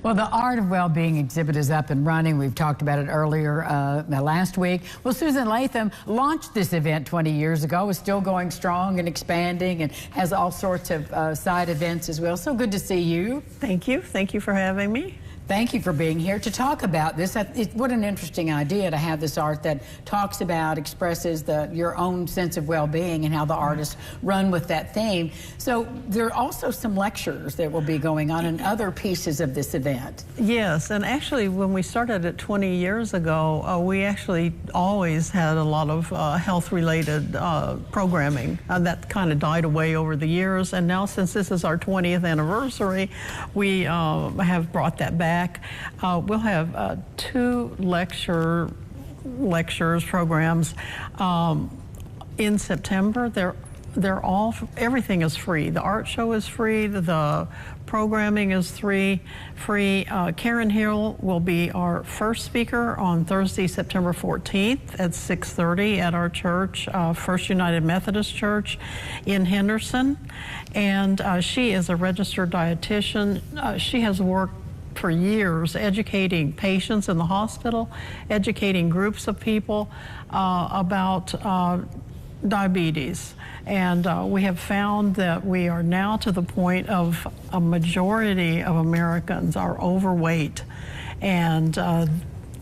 Well, the Art of Wellbeing exhibit is up and running. We've talked about it earlier last week. Well, Susan Latham launched this event 20 years ago. It's still going strong and expanding and has all sorts of side events as well. So good to see you. Thank you. Thank you for having me. Thank you for being here to talk about this. What an interesting idea to have this art that talks about, expresses your own sense of well-being and how the artists run with that theme. So there are also some lectures that will be going on and other pieces of this event. Yes, and actually when we started it 20 years ago, we actually always had a lot of health-related programming. That kind of died away over the years, and now since this is our 20th anniversary, we have brought that back. We'll have two lectures, programs in September. Everything is free. The art show is free. The programming is free. Karen Hill will be our first speaker on Thursday, September 14th at 6:30 at our church, First United Methodist Church in Henderson. And she is a registered dietitian. She has worked for years educating patients in the hospital, educating groups of people about diabetes. And we have found that we are now to the point of a majority of Americans are overweight and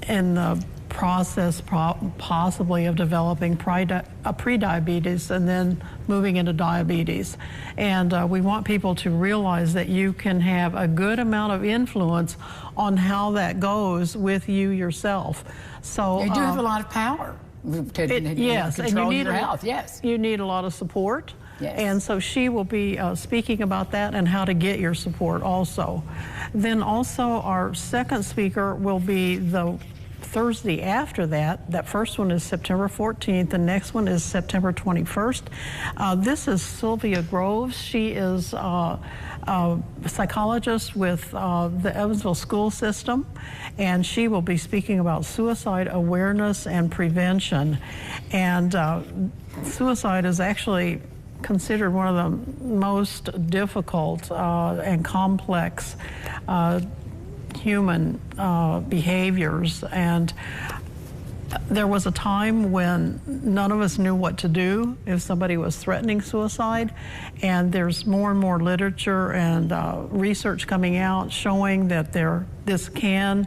in the process possibly of developing pre-diabetes and then moving into diabetes. And we want people to realize that you can have a good amount of influence on how that goes with you yourself. So you do have a lot of power to control your health. Yes, you need a lot of support. Yes. And so she will be speaking about that and how to get your support also. Then also our second speaker will be the Thursday after that. That first one is September 14th. The next one is September 21st. This is Sylvia Groves. She is a psychologist with the Evansville school system, and she will be speaking about suicide awareness and prevention. And suicide is actually considered one of the most difficult and complex human behaviors, and there was a time when none of us knew what to do if somebody was threatening suicide, and there's more and more literature and research coming out showing that this can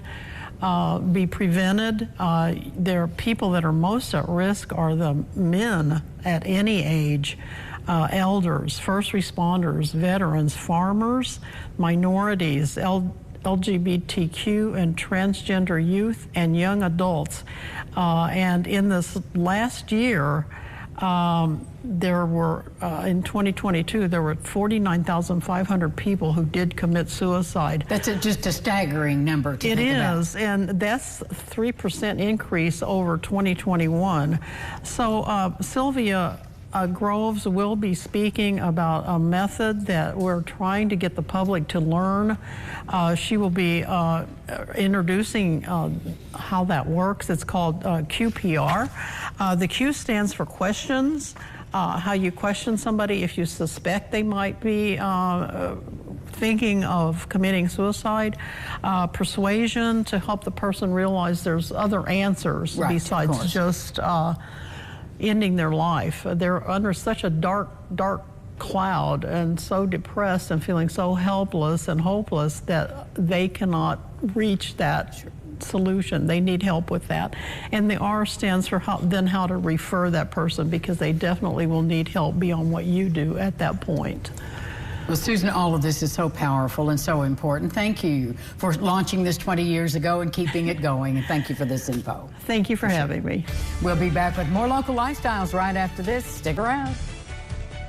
be prevented. There are people that are most at risk are the men at any age, elders, first responders, veterans, farmers, minorities, LGBTQ and transgender youth and young adults. And in this last year, there were, in 2022, there were 49,500 people who did commit suicide. That's just a staggering number to think about. It is, and that's a 3% increase over 2021. So Sylvia Groves will be speaking about a method that we're trying to get the public to learn. She will be introducing how that works. It's called QPR. The Q stands for questions, how you question somebody if you suspect they might be thinking of committing suicide. Persuasion, to help the person realize there's other answers besides just ending their life. They're under such a dark cloud and so depressed and feeling so helpless and hopeless that they cannot reach that solution. They need help with that. And the R stands for how to refer that person, because they definitely will need help beyond what you do at that point. Well, Susan, all of this is so powerful and so important. Thank you for launching this 20 years ago and keeping it going. And thank you for this info. Thank you for having me. We'll be back with more local lifestyles right after this. Stick around.